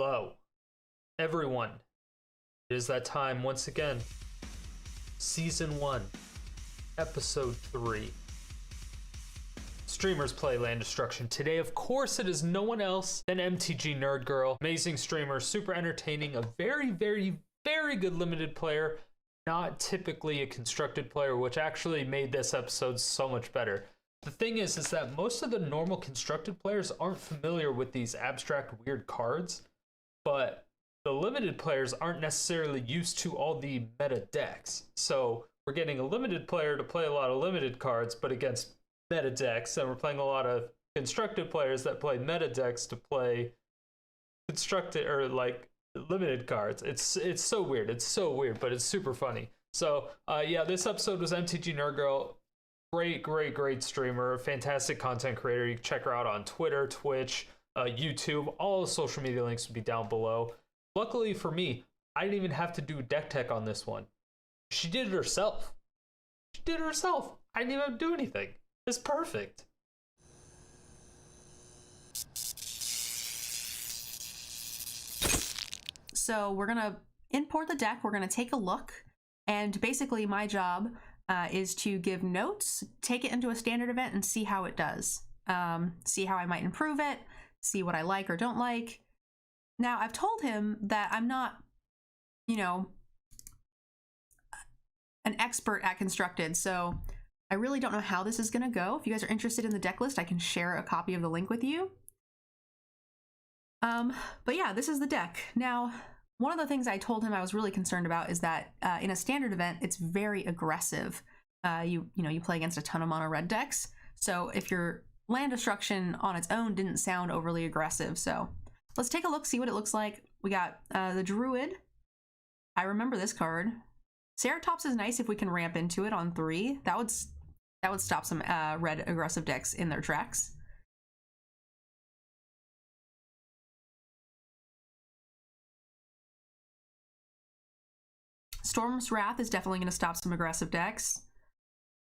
Hello, everyone. It is that time once again. Season 1, Episode 3. Streamers play Land Destruction. Today, of course, it is no one else than MTGNerdGirl. Amazing streamer, super entertaining, a very, very, very good limited player. Not typically a constructed player, which actually made this episode so much better. The thing is that most of the normal constructed players aren't familiar with these abstract weird cards, but the limited players aren't necessarily used to all the meta decks. So we're getting a limited player to play a lot of limited cards, but against meta decks, and we're playing a lot of constructed players that play meta decks to play constructed or like limited cards. It's so weird. It's so weird, but it's super funny. So yeah, this episode was MTGNerdGirl. Great streamer, fantastic content creator. You can check her out on Twitter, Twitch, YouTube. All the social media links will be down below. Luckily for me, I didn't even have to do deck tech on this one. She did it herself. I didn't even have to do anything. It's perfect. So we're gonna import the deck, we're gonna take a look, and basically my job is to give notes, take it into a standard event, and see how it does. See how I might improve it, see what I like or don't like. Now, I've told him that I'm not, you know, an expert at constructed, so I really don't know how this is gonna go. If you guys are interested in the deck list, I can share a copy of the link with you. But yeah, this is the deck. Now, one of the things I told him I was really concerned about is that in a standard event, it's very aggressive. You play against a ton of mono red decks. So if your land destruction on its own didn't sound overly aggressive. So let's take a look, see what it looks like. We got the Druid. I remember this card. Ceratops is nice if we can ramp into it on 3. That would stop some red aggressive decks in their tracks. Storm's Wrath is definitely going to stop some aggressive decks.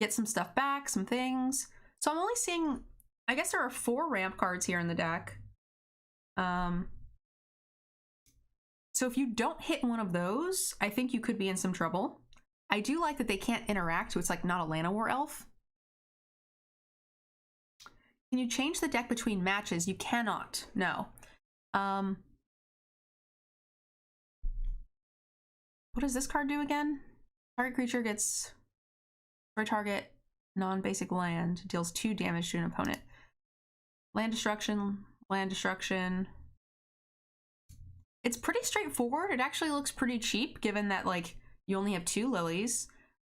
Get some stuff back, some things. So I'm only seeing, I guess there are 4 ramp cards here in the deck. So if you don't hit one of those, I think you could be in some trouble. I do like that they can't interact, so it's like not a Llanowar elf. Can you change the deck between matches? You cannot, no. What does this card do again? Target creature gets for target non-basic land, deals 2 damage to an opponent. Land destruction, land destruction. It's pretty straightforward. It actually looks pretty cheap given that like you only have 2 lilies.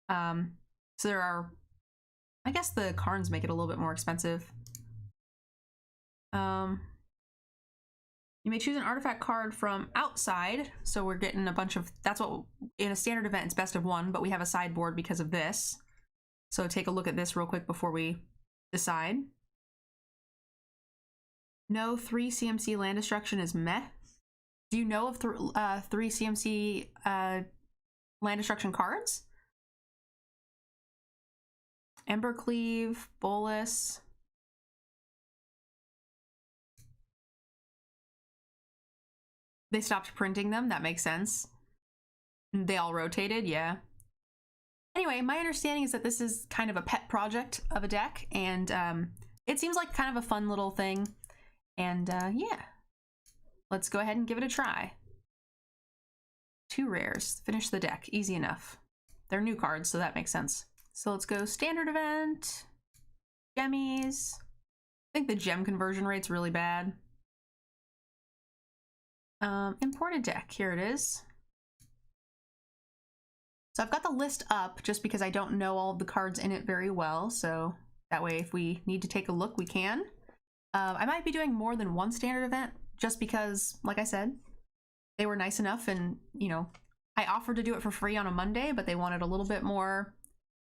So there are, I guess the Karns make it a little bit more expensive. You may choose an artifact card from outside, so we're getting a bunch of, that's what, in a standard event, it's best of 1, but we have a sideboard because of this. So take a look at this real quick before we decide. No 3 CMC land destruction is meh. Do you know of 3 CMC land destruction cards? Embercleave, Bolus. They stopped printing them, that makes sense. They all rotated, yeah. Anyway, my understanding is that this is kind of a pet project of a deck, and it seems like kind of a fun little thing. And yeah, let's go ahead and give it a try. 2 rares, finish the deck, easy enough. They're new cards, so that makes sense. So let's go standard event, gemmies. I think the gem conversion rate's really bad. Imported deck, here it is. So I've got the list up just because I don't know all of the cards in it very well, so that way if we need to take a look, we can. I might be doing more than 1 standard event just because, like I said, they were nice enough and, you know, I offered to do it for free on a Monday, but they wanted a little bit more,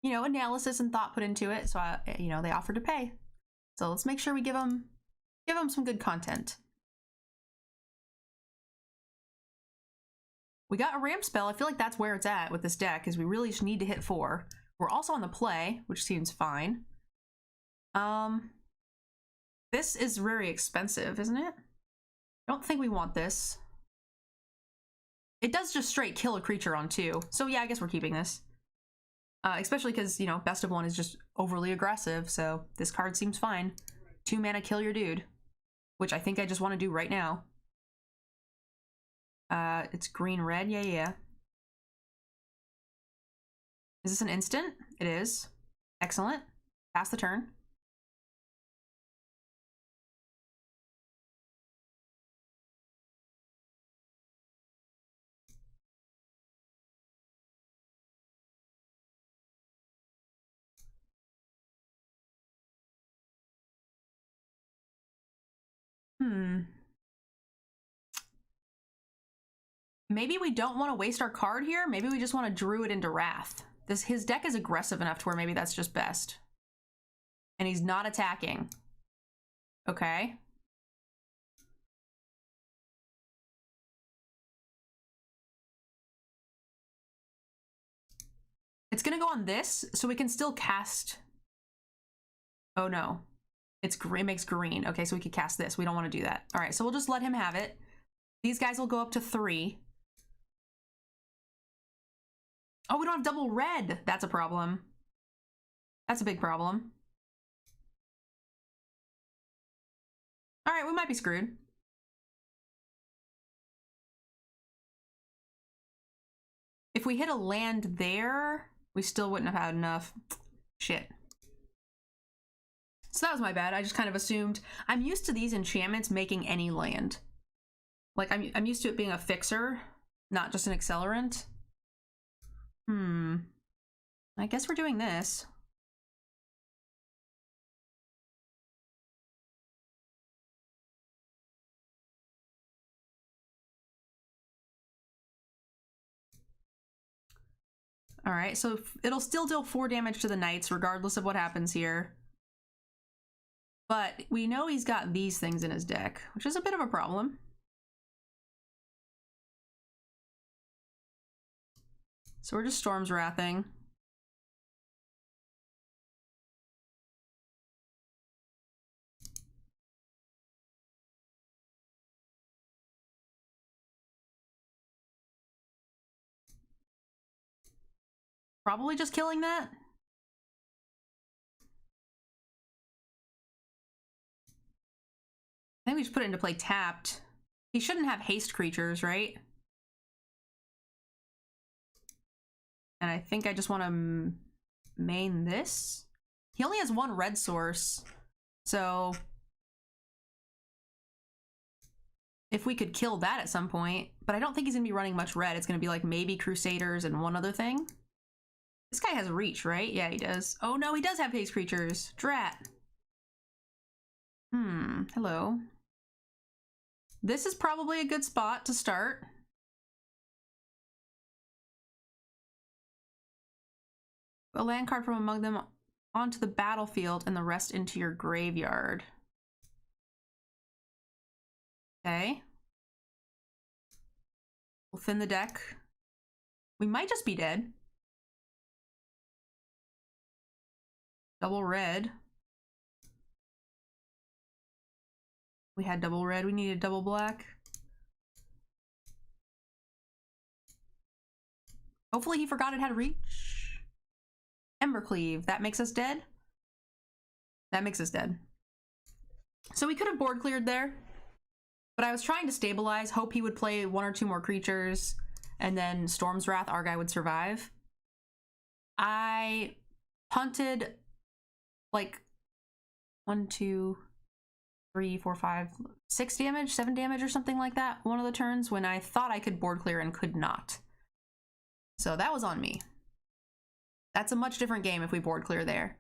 you know, analysis and thought put into it, so you know, they offered to pay. So let's make sure we give them some good content. We got a ramp spell. I feel like that's where it's at with this deck, is we really just need to hit 4. We're also on the play, which seems fine. This is very expensive, isn't it? I don't think we want this. It does just straight kill a creature on 2. So yeah, I guess we're keeping this. Especially because, you know, Best of 1 is just overly aggressive, so this card seems fine. 2 mana, kill your dude. Which I think I just want to do right now. It's green-red, yeah. Is this an instant? It is. Excellent. Pass the turn. Maybe we don't want to waste our card here. Maybe we just want to Druid into Wrath. His deck is aggressive enough to where maybe that's just best. And he's not attacking. Okay. It's gonna go on this, so we can still cast... Oh no. It makes green. Okay, so we could cast this. We don't want to do that. All right, so we'll just let him have it. These guys will go up to 3. Oh, we don't have double red. That's a problem. That's a big problem. All right, we might be screwed. If we hit a land there, we still wouldn't have had enough. Shit. So that was my bad. I just kind of assumed. I'm used to these enchantments making any land. Like, I'm used to it being a fixer, not just an accelerant. I guess we're doing this. All right, so it'll still deal 4 damage to the knights regardless of what happens here. But we know he's got these things in his deck, which is a bit of a problem. So we're just Storm's Wrathing. Probably just killing that. I think we just put it into play tapped. He shouldn't have haste creatures, right? And I think I just want to main this. He only has 1 red source, so if we could kill that at some point, but I don't think he's gonna be running much red. It's gonna be like maybe Crusaders and 1 other thing. This guy has reach, right? Yeah, he does. Oh no, he does have haste creatures. Drat. Hello. This is probably a good spot to start. A land card from among them onto the battlefield and the rest into your graveyard. Okay. We'll thin the deck. We might just be dead. Double red. We had double red, we needed double black. Hopefully he forgot it had reach. Embercleave, that makes us dead? That makes us dead. So we could have board cleared there, but I was trying to stabilize, hope he would play 1 or 2 more creatures, and then Storm's Wrath, our guy would survive. I punted like 1, 2, 3, 4, 5, 6 damage, 7 damage or something like that one of the turns when I thought I could board clear and could not. So that was on me. That's a much different game if we board clear there.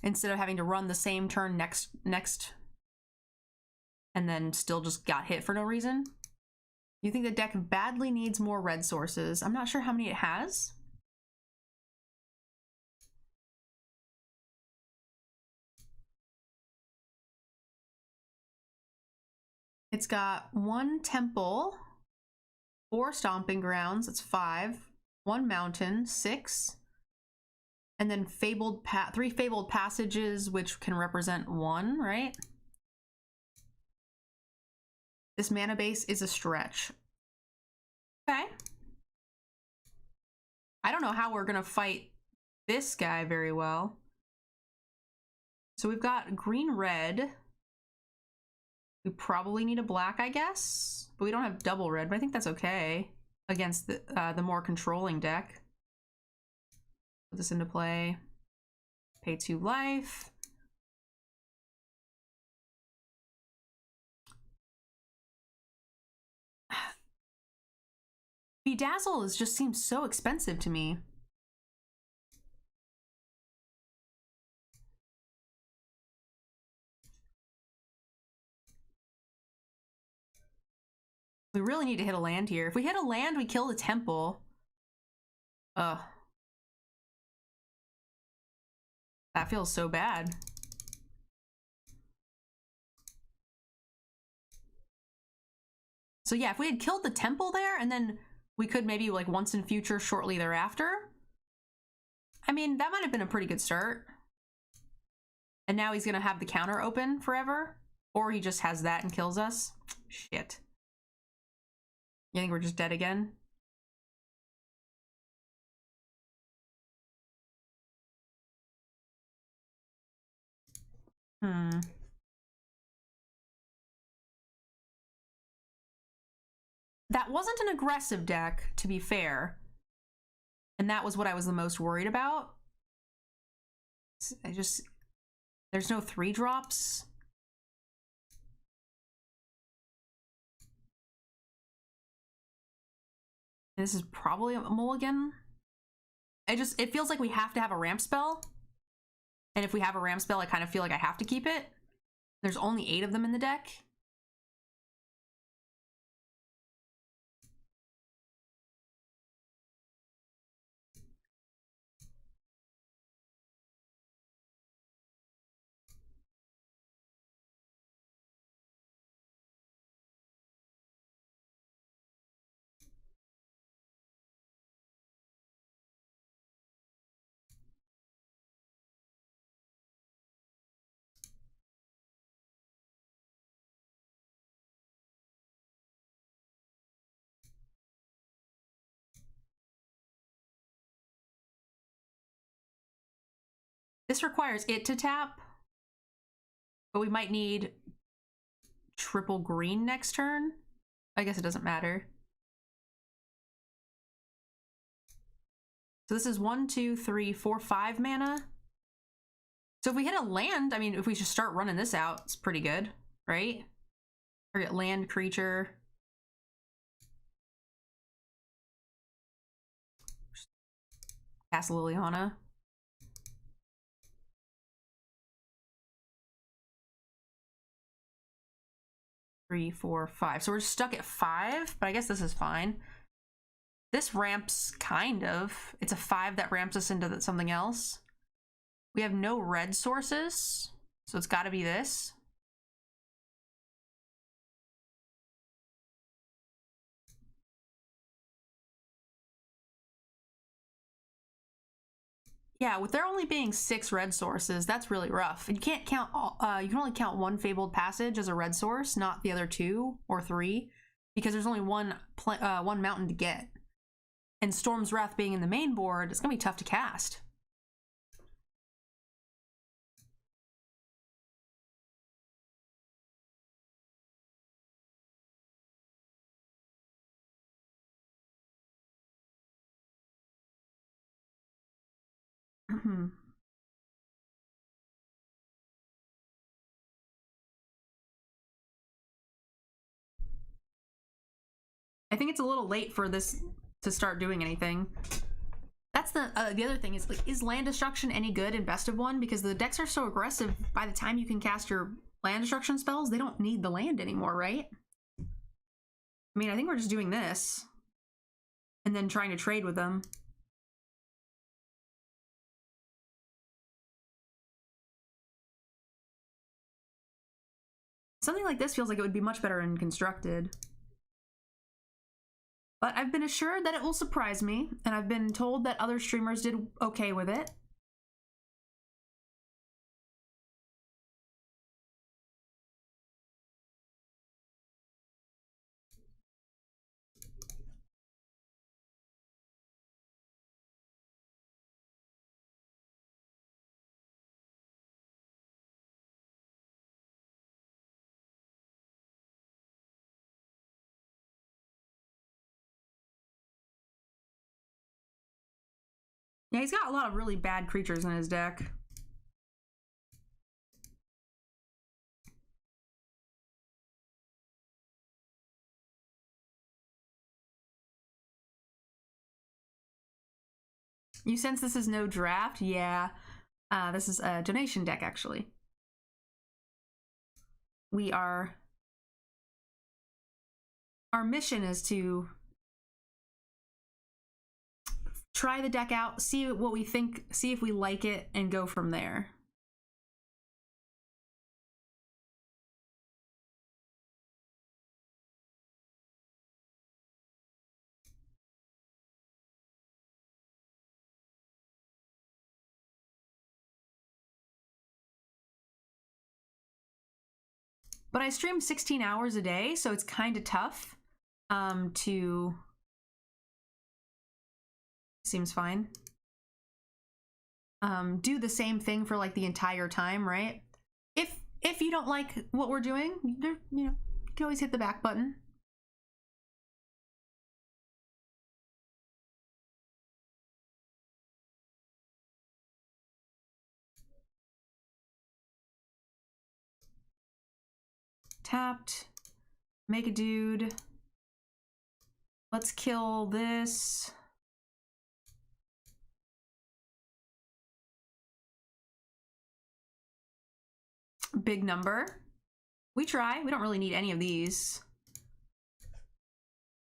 Instead of having to run the same turn next and then still just got hit for no reason. You think the deck badly needs more red sources. I'm not sure how many it has. It's got 1 temple, 4 stomping grounds, that's 5, 1 mountain, 6, and then 3 fabled passages, which can represent 1, right? This mana base is a stretch. Okay. I don't know how we're gonna fight this guy very well. So we've got green-red. We probably need a black, I guess, but we don't have double red, but I think that's okay against the more controlling deck. Put this into play. Pay 2 life. Bedazzle just seems so expensive to me. We really need to hit a land here. If we hit a land, we kill the temple. Ugh. That feels so bad. So yeah, if we had killed the temple there, and then we could maybe like once in future shortly thereafter, I mean, that might have been a pretty good start. And now he's gonna have the counter open forever, or he just has that and kills us. Shit. You think we're just dead again? That wasn't an aggressive deck, to be fair. And that was what I was the most worried about. There's no 3-drops. This is probably a mulligan. It feels like we have to have a ramp spell. And if we have a ramp spell, I kind of feel like I have to keep it. There's only 8 of them in the deck. This requires it to tap, but we might need triple green next turn. I guess it doesn't matter. So this is 1, 2, 3, 4, 5 mana. So if we hit a land, I mean, if we just start running this out, it's pretty good, right? Target land creature. Cast Liliana. Three, 4, 5. So we're stuck at 5, but I guess this is fine. This ramps kind of. It's a 5 that ramps us into something else. We have no red sources, so it's got to be this. Yeah, with there only being 6 red sources, that's really rough. And you can't count. You can only count 1 Fabled Passage as a red source, not the other 2 or 3, because there's only one mountain to get. And Storm's Wrath being in the main board, it's gonna be tough to cast. I think it's a little late for this to start doing anything. That's the other thing is, like, is land destruction any good in best of 1? Because the decks are so aggressive, by the time you can cast your land destruction spells, they don't need the land anymore, right? I mean, I think we're just doing this and then trying to trade with them. Something like this feels like it would be much better in constructed. But I've been assured that it will surprise me, and I've been told that other streamers did okay with it. Yeah, he's got a lot of really bad creatures in his deck. You sense this is no draft? Yeah. This is a donation deck, actually. Our mission is to try the deck out, see what we think, see if we like it, and go from there. But I stream 16 hours a day, so it's kind of tough to... Seems fine. Do the same thing for like the entire time, right? If you don't like what we're doing, you know, you can always hit the back button. Tapped. Make a dude. Let's kill this. Big number. We try. We don't really need any of these.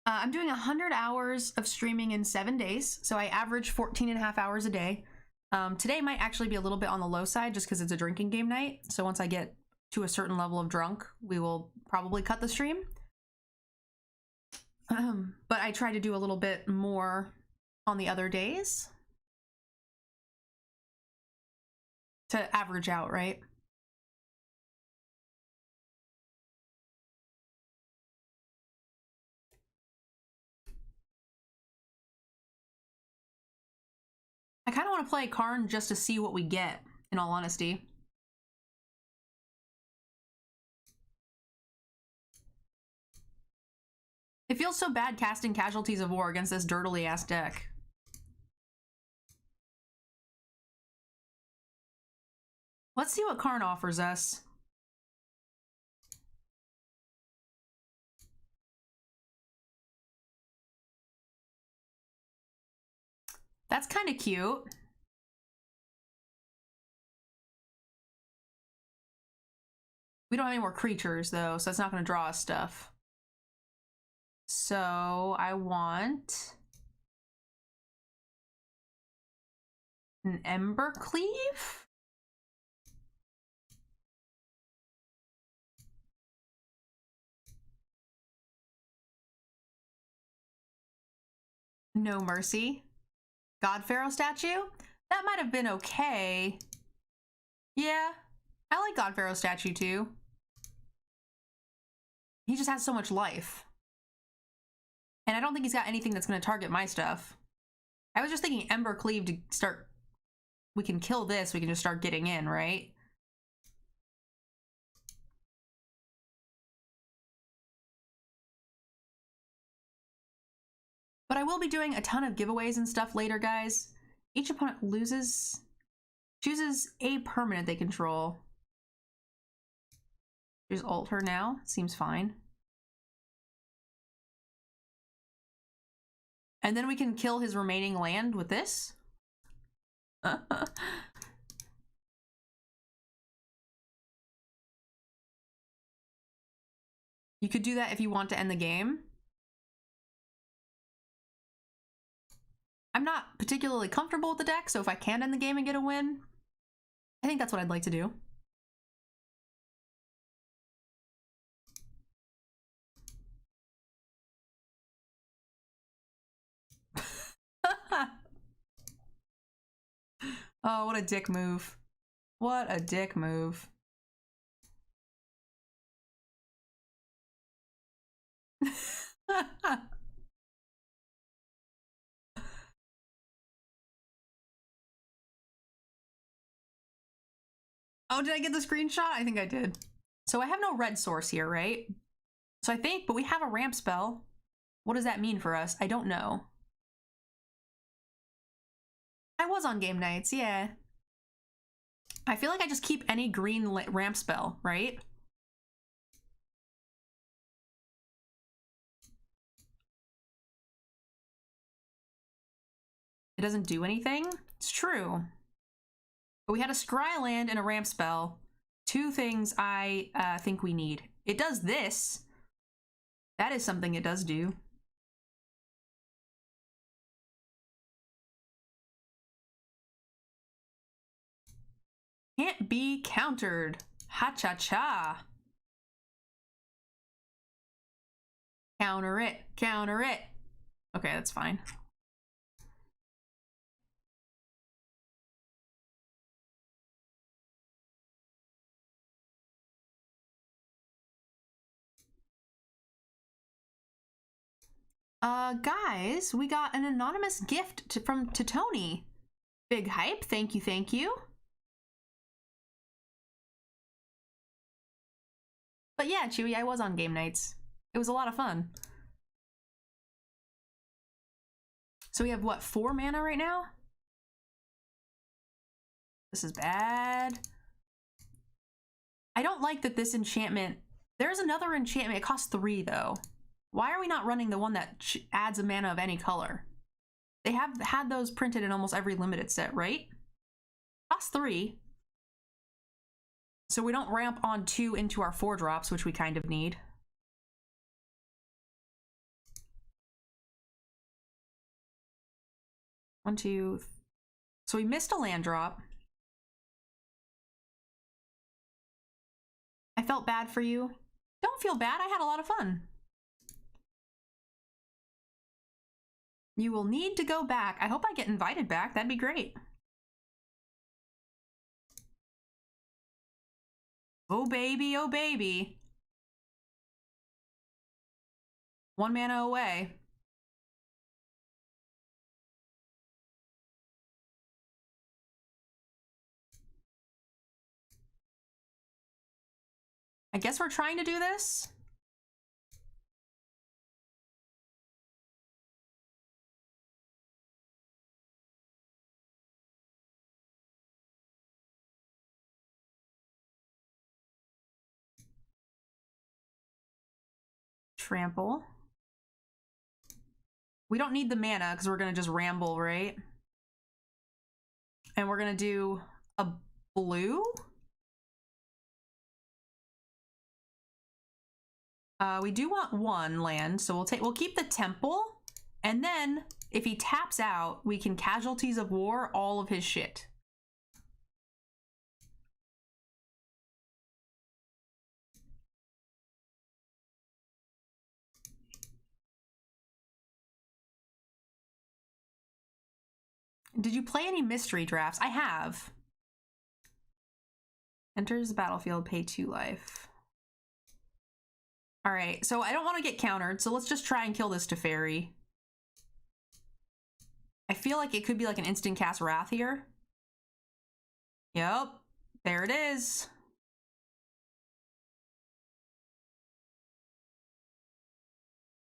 I'm doing 100 hours of streaming in 7 days, so I average 14.5 hours a day. Today might actually be a little bit on the low side just because it's a drinking game night. So once I get to a certain level of drunk, we will probably cut the stream. But I try to do a little bit more on the other days to average out, right? I kind of want to play Karn just to see what we get, in all honesty. It feels so bad casting Casualties of War against this dirtily ass deck. Let's see what Karn offers us. That's kind of cute. We don't have any more creatures though, so it's not going to draw us stuff. So I want an Embercleave? No Mercy. God Pharaoh statue? That might have been okay. Yeah, I like God Pharaoh statue too. He just has so much life. And I don't think he's got anything that's going to target my stuff. I was just thinking Embercleave to start... We can kill this, we can just start getting in, right? But I will be doing a ton of giveaways and stuff later, guys. Each opponent chooses a permanent they control. Just ult her now. Seems fine. And then we can kill his remaining land with this. You could do that if you want to end the game. I'm not particularly comfortable with the deck, so if I can end the game and get a win, I think that's what I'd like to do. Oh, what a dick move. What a dick move. Oh, did I get the screenshot? I think I did. So I have no red source here, right? So I think, but we have a ramp spell. What does that mean for us? I don't know. I was on game nights, yeah. I feel like I just keep any green ramp spell, right? It doesn't do anything? It's true. But we had a scry land and a ramp spell. Two things I think we need. It does this. That is something it does do. Can't be countered. Ha-cha-cha. Counter it. Counter it. Okay, that's fine. Guys, we got an anonymous gift to Tony. Big hype. Thank you, thank you. But yeah, Chewy, I was on game nights. It was a lot of fun. So we have, what, 4 mana right now? This is bad. I don't like that this enchantment... There's another enchantment. It costs 3, though. Why are we not running the one that adds a mana of any color? They have had those printed in almost every limited set, right? Costs 3. So we don't ramp on 2 into our 4 drops, which we kind of need. One, two. So we missed a land drop. I felt bad for you. Don't feel bad. I had a lot of fun. You will need to go back. I hope I get invited back. That'd be great. Oh baby, oh baby. 1 mana away. I guess we're trying to do this. Trample. We don't need the mana because we're gonna just ramble, right? And we're gonna do a blue. We do want 1 land, so we'll keep the temple, and then if he taps out, we can Casualties of War all of his shit. Did you play any mystery drafts? I have. Enters the battlefield, pay 2 life. All right, so I don't want to get countered, so let's just try and kill this Teferi. I feel like it could be like an instant cast Wrath here. Yep, there it is.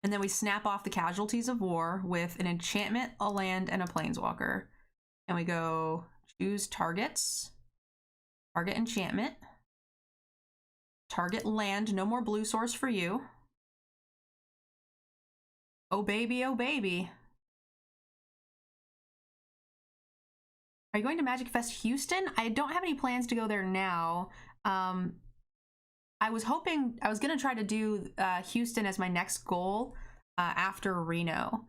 And then we snap off the Casualties of War with an enchantment, a land, and a planeswalker. And we go choose targets, target enchantment, target land, no more blue source for you. Oh baby, oh baby. Are you going to Magic Fest Houston? I don't have any plans to go there now. I was gonna try to do Houston as my next goal after Reno.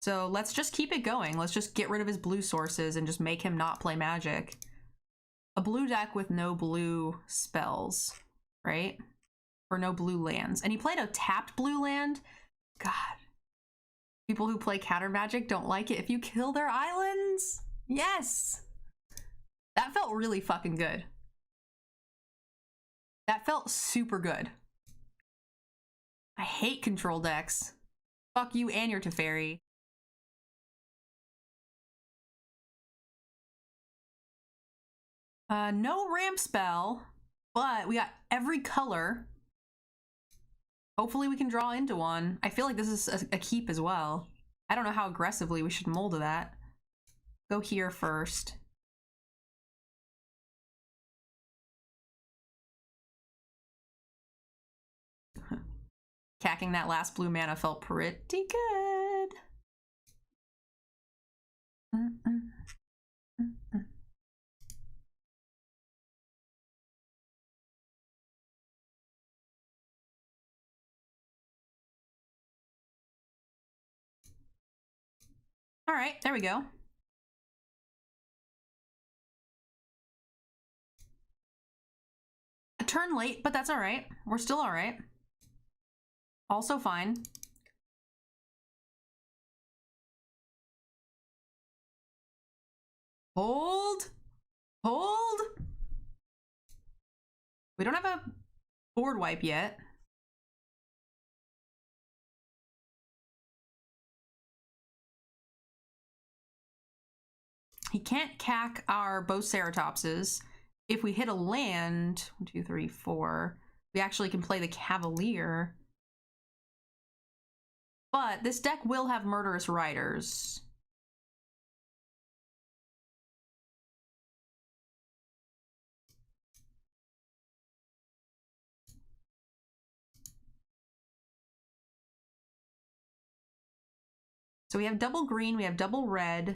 So let's just keep it going. Let's just get rid of his blue sources and just make him not play Magic. A blue deck with no blue spells, right? Or no blue lands. And he played a tapped blue land. God. People who play counter Magic don't like it if you kill their islands. Yes. That felt really fucking good. That felt super good. I hate control decks. Fuck you and your Teferi. No ramp spell, but we got every color. Hopefully we can draw into one. I feel like this is a keep as well. I don't know how aggressively we should mold that. Go here first. Cacking that last blue mana felt pretty good. All right, there we go. A turn late, but that's all right. We're still all right. Also fine. Hold. Hold. We don't have a board wipe yet. He can't cack our Boceratopses. If we hit a land, 1, 2, 3, 4, we actually can play the Cavalier. But this deck will have Murderous Riders. So we have double green, we have double red.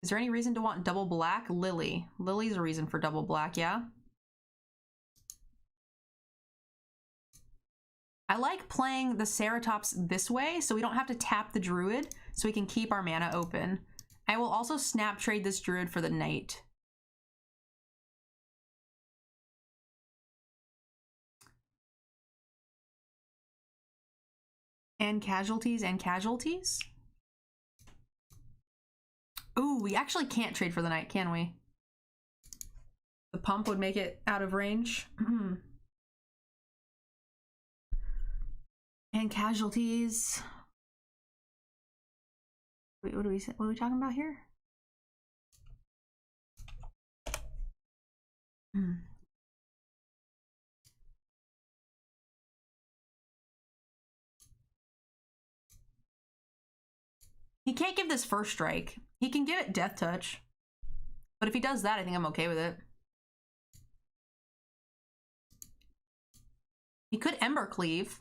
Is there any reason to want double black? Lily. Lily's a reason for double black, yeah? I like playing the Ceratops this way so we don't have to tap the Druid so we can keep our mana open. I will also snap trade this Druid for the Knight. And casualties and casualties? Ooh, we actually can't trade for the Knight, can we? The pump would make it out of range. And casualties. Wait, what are we talking about here? He can't give this first strike. He can give it Death Touch. But if he does that, I think I'm okay with it. He could Ember Cleave.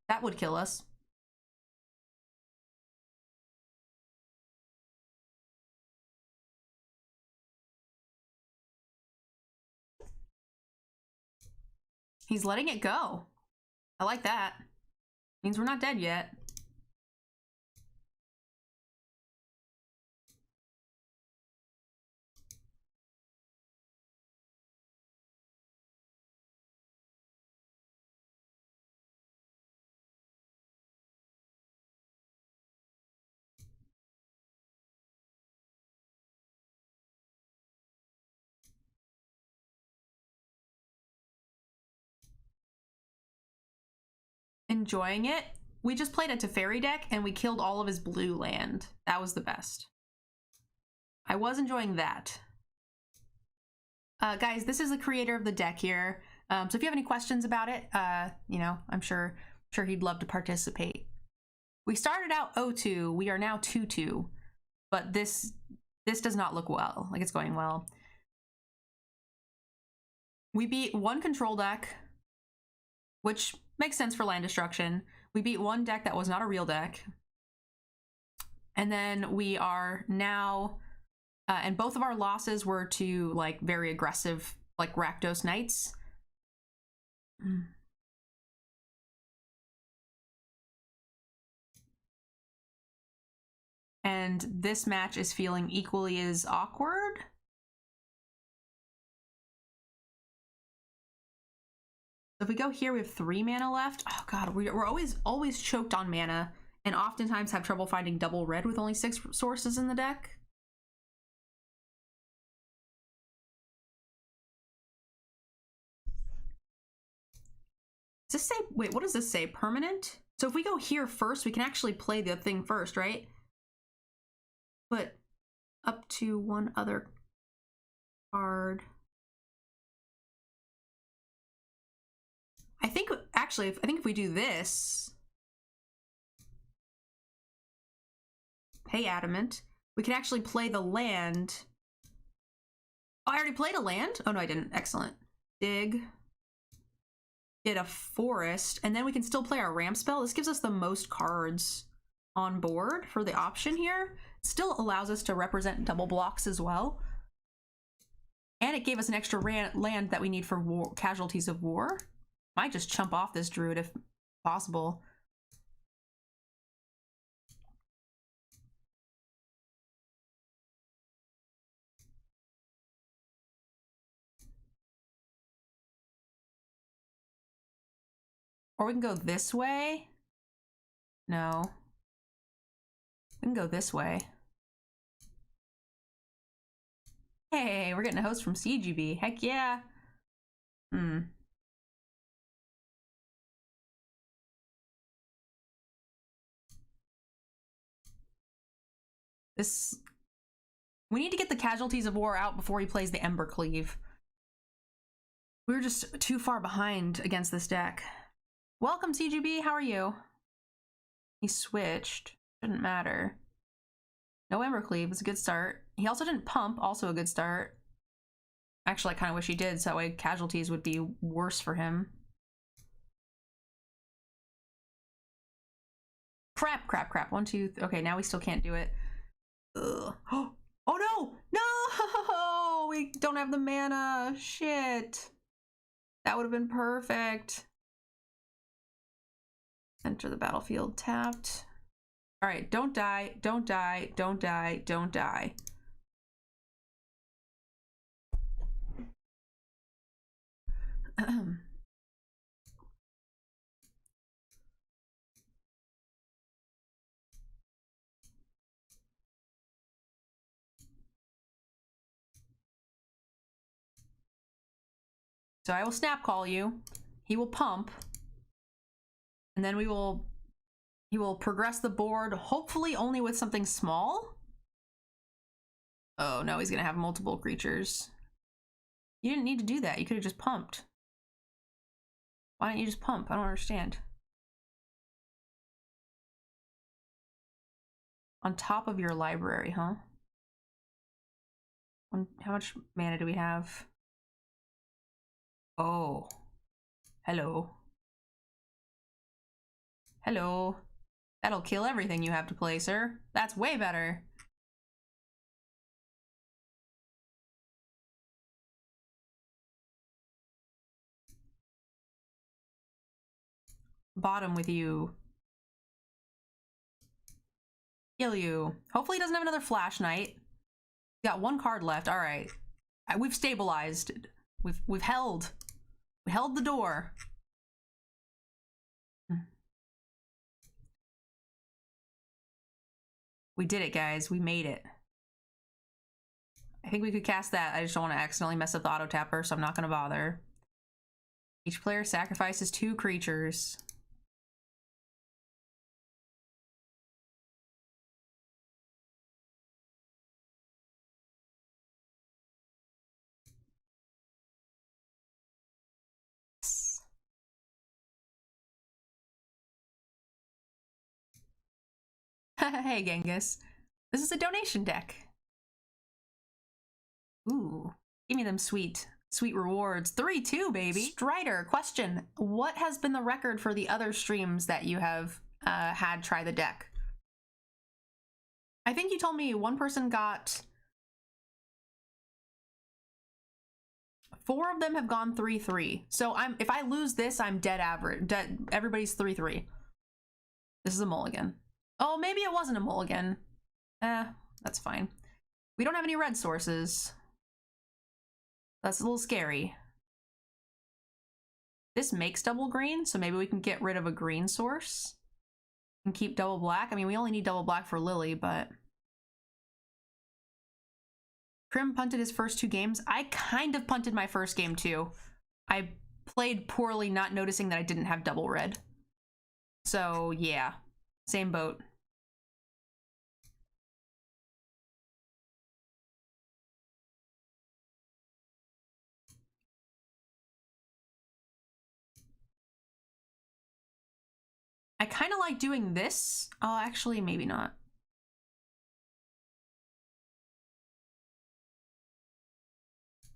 That would kill us. He's letting it go. I like that. Means we're not dead yet. Enjoying it. We just played a Teferi deck and we killed all of his blue land. That was the best. I was enjoying that. Guys, this is the creator of the deck here. So if you have any questions about it, you know, I'm sure he'd love to participate. We started out 0-2. We are now 2-2. But this does not look well. Like it's going well. We beat one control deck, which makes sense for land destruction. We beat one deck that was not a real deck. And then we are now, and both of our losses were to like very aggressive, like Rakdos Knights. And this match is feeling equally as awkward. So if we go here, we have 3 mana left. Oh god, we're always choked on mana and oftentimes have trouble finding double red with only 6 sources in the deck. Does this say, wait, what does this say? Permanent? So if we go here first, we can actually play the thing first, right? But up to one other card. I think Actually, I think if we do this, pay Adamant, we can actually play the land. Oh, I already played a land? Oh, no, I didn't. Excellent. Dig. Get a forest, and then we can still play our ramp spell. This gives us the most cards on board for the option here. It still allows us to represent double blocks as well. And it gave us an extra land that we need for war, casualties of war. Might just chump off this druid if possible. Or we can go this way. No. We can go this way. Hey, we're getting a host from CGB. Heck yeah. This... We need to get the casualties of war out before he plays the Ember Cleave. We were just too far behind against this deck. Welcome, CGB. How are you? He switched. Shouldn't matter. No Ember Cleave. It's a good start. He also didn't pump. Also a good start. Actually, I kind of wish he did, so that way casualties would be worse for him. Crap, crap, crap. 1, 2, okay, now we still can't do it. Ugh. Oh no! No! We don't have the mana. Shit. That would have been perfect. Enter the battlefield tapped. All right, don't die, don't die, don't die, don't die. So I will snap call you. He will pump. And then he will progress the board, hopefully only with something small. Oh no, he's gonna have multiple creatures. You didn't need to do that. You could have just pumped. Why don't you just pump? I don't understand. On top of your library, huh? How much mana do we have? Oh. Hello. Hello. That'll kill everything you have to play, sir. That's way better. Bottom with you. Kill you. Hopefully he doesn't have another Flash Knight. Got one card left. All right. We've stabilized. We've held. We held the door. We did it, guys. We made it. I think we could cast that. I just don't want to accidentally mess up the auto tapper, so I'm not going to bother. Each player sacrifices 2 creatures. Hey, Genghis. This is a donation deck. Ooh, give me them sweet rewards. 3-2, baby. Strider, question. What has been the record for the other streams that you have had try the deck? I think you told me one person got... 4 of them have gone 3-3. So if I lose this, I'm dead average. Everybody's 3-3. This is a mulligan. Oh, maybe it wasn't a mulligan. That's fine. We don't have any red sources. That's a little scary. This makes double green, so maybe we can get rid of a green source and keep double black. I mean, we only need double black for Lily, but... Krim punted his first 2 games. I kind of punted my first game too. I played poorly, not noticing that I didn't have double red. So yeah, same boat. I kind of like doing this. Oh, actually, maybe not.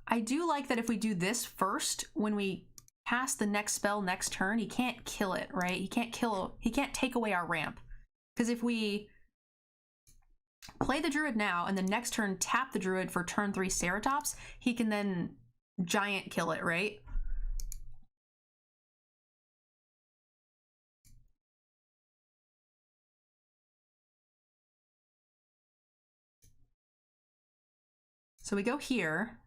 I do like that if we do this first, when we cast the next spell next turn, he can't kill it, right? He can't take away our ramp. Because if we play the druid now and the next turn tap the druid for turn 3 Ceratops, he can then giant kill it, right? So we go here.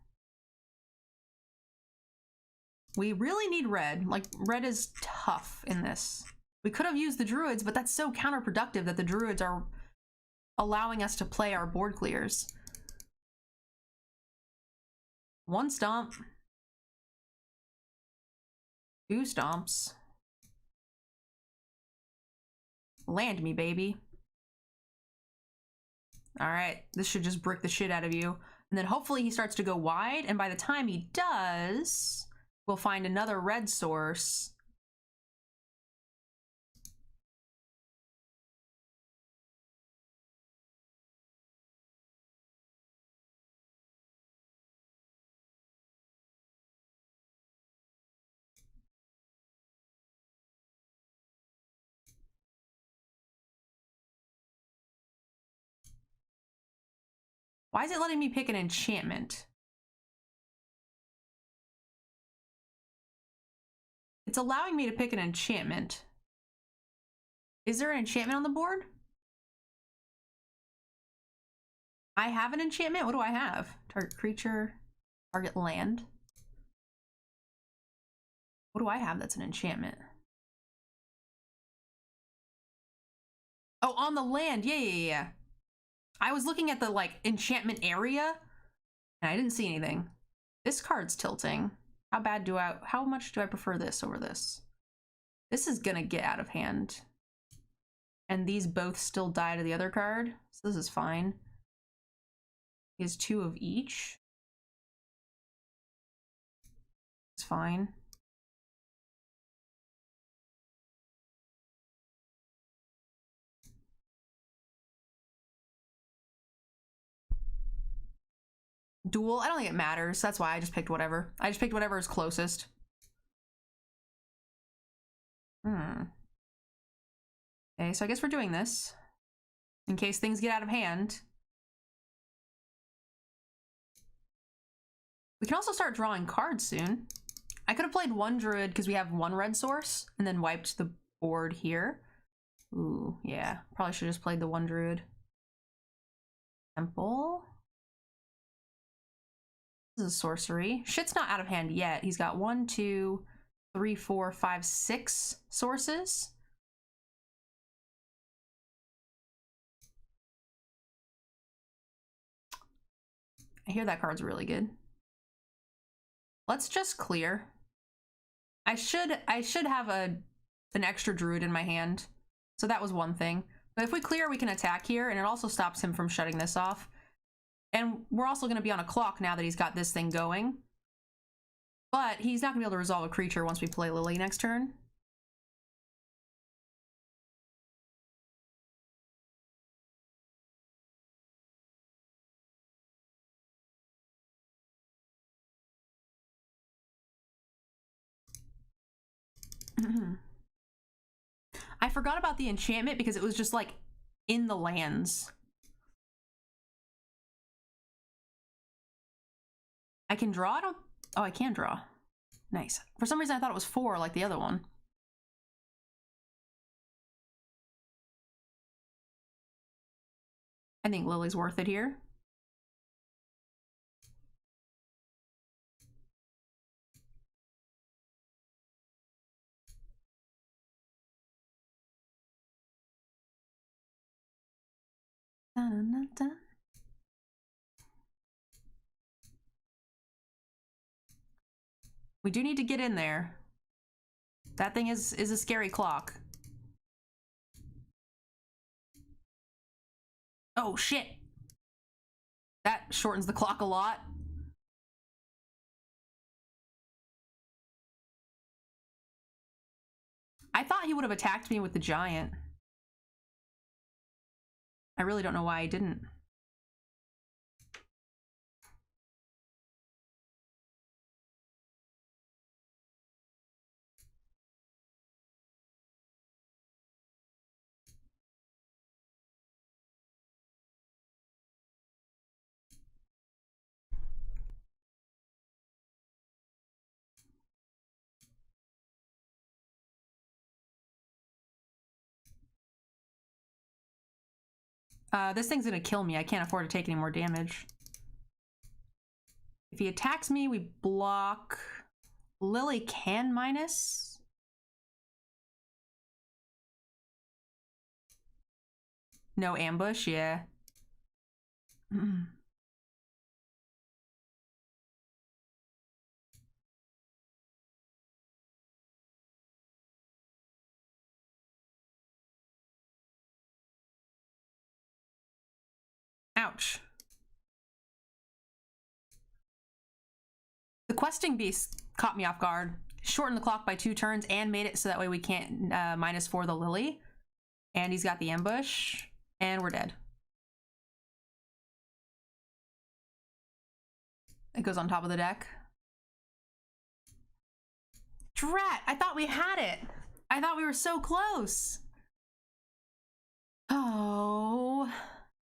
We really need red. Like, red is tough in this. We could have used the druids, but that's so counterproductive that the druids are allowing us to play our board clears. One stomp. Two stomps. Land me, baby. All right, this should just brick the shit out of you. And then hopefully he starts to go wide, and by the time he does, we'll find another red source. Why is it letting me pick an enchantment? It's allowing me to pick an enchantment. Is there an enchantment on the board? I have an enchantment? What do I have? Target creature, target land. What do I have that's an enchantment? Oh, on the land. Yeah. I was looking at the, like, enchantment area, and I didn't see anything. This card's tilting. How much do I prefer this over this? This is gonna get out of hand. And these both still die to the other card, so this is fine. He has 2 of each. It's fine. Duel? I don't think it matters. That's why I just picked whatever. I just picked whatever is closest. Okay, so I guess we're doing this in case things get out of hand. We can also start drawing cards soon. I could have played one druid because we have one red source and then wiped the board here. Ooh, yeah. Probably should have just played the one druid. Temple. This is a sorcery. Shit's not out of hand yet. He's got 1, 2, 3, 4, 5, 6 sources. I hear that card's really good. Let's just clear. I should have an extra druid in my hand. So that was one thing. But if we clear, we can attack here, and it also stops him from shutting this off. And we're also going to be on a clock now that he's got this thing going. But he's not going to be able to resolve a creature once we play Lily next turn. I forgot about the enchantment because it was just like in the lands. I can draw? Oh, I can draw. Nice. For some reason I thought it was 4 like the other one. I think Lily's worth it here. Dun, dun, dun. We do need to get in there. That thing is a scary clock. Oh shit! That shortens the clock a lot. I thought he would have attacked me with the giant. I really don't know why I didn't. This thing's gonna kill me. I can't afford to take any more damage. If he attacks me, we block. Lily can minus. No ambush, yeah. Ouch. The questing beast caught me off guard. Shortened the clock by 2 turns and made it so that way we can't -4 the Lily. And he's got the ambush. And we're dead. It goes on top of the deck. Drat! I thought we had it! I thought we were so close! Oh...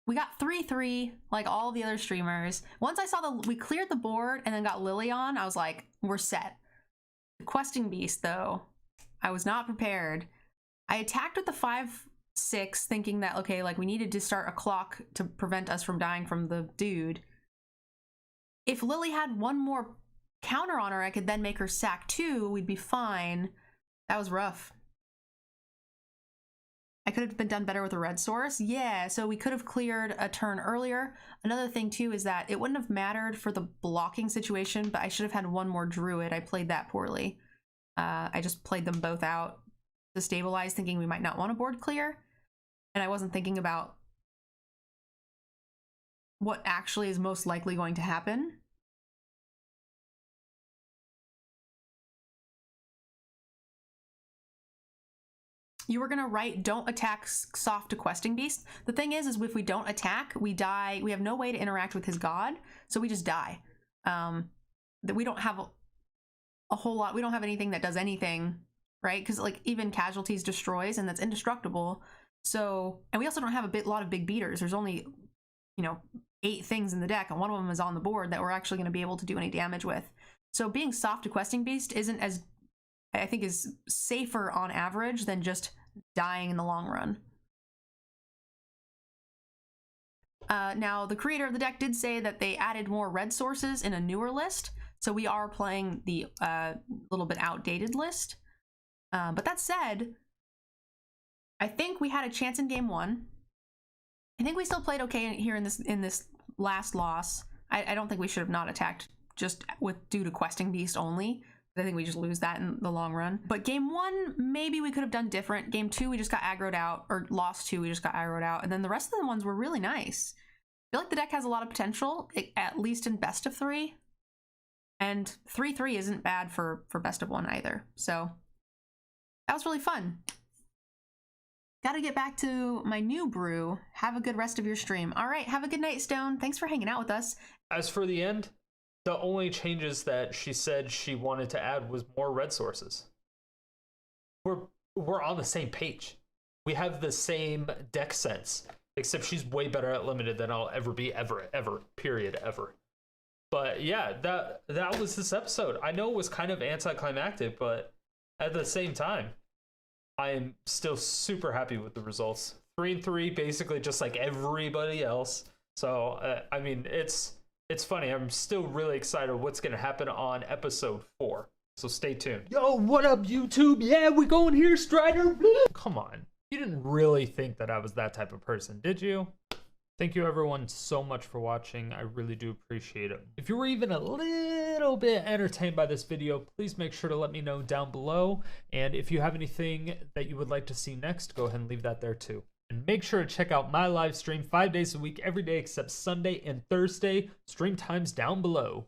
We got 3-3, like all the other streamers. Once I saw we cleared the board and then got Lily on, I was like, we're set. The questing beast, though, I was not prepared. I attacked with the 5/6, thinking that, okay, like we needed to start a clock to prevent us from dying from the dude. If Lily had one more counter on her, I could then make her sack 2, we'd be fine. That was rough. I could have been done better with a red source. Yeah, so we could have cleared a turn earlier. Another thing too is that it wouldn't have mattered for the blocking situation, but I should have had one more druid. I played that poorly. I just played them both out to stabilize, thinking we might not want a board clear. And I wasn't thinking about what actually is most likely going to happen. You were gonna write, don't attack soft to questing beast. The thing is if we don't attack, we die. We have no way to interact with his god, so we just die. That we don't have a whole lot. We don't have anything that does anything, right? Because like even casualties destroys, and that's indestructible. So, and we also don't have a lot of big beaters. There's only, 8 things in the deck, and one of them is on the board that we're actually going to be able to do any damage with. So being soft to questing beast isn't as, I think, is safer on average than just dying in the long run. Now, the creator of the deck did say that they added more red sources in a newer list, so we are playing the little bit outdated list. But that said, I think we had a chance in game 1. I think we still played okay here in this last loss. I don't think we should have not attacked just due to questing beast only. I think we just lose that in the long run. But game 1, maybe we could have done different. Game 2, we just got aggroed out, or lost 2, we just got aggroed out. And then the rest of the ones were really nice. I feel like the deck has a lot of potential, at least in best of 3. And 3-3 isn't bad for best of 1 either. So that was really fun. Gotta get back to my new brew. Have a good rest of your stream. All right, have a good night, Stone. Thanks for hanging out with us. As for the end, the only changes that she said she wanted to add was more red sources. We're on the same page. We have the same deck sense, except she's way better at limited than I'll ever be, ever, period, ever. But yeah, that was this episode. I know it was kind of anticlimactic, but at the same time, I am still super happy with the results. 3-3, basically just like everybody else. So, I mean, it's funny. I'm still really excited what's going to happen on episode 4. So stay tuned. Yo, what up, YouTube? Yeah, we going here, Strider. Come on. You didn't really think that I was that type of person, did you? Thank you, everyone, so much for watching. I really do appreciate it. If you were even a little bit entertained by this video, please make sure to let me know down below. And if you have anything that you would like to see next, go ahead and leave that there too. And make sure to check out my live stream 5 days a week, every day except Sunday and Thursday. Stream times down below.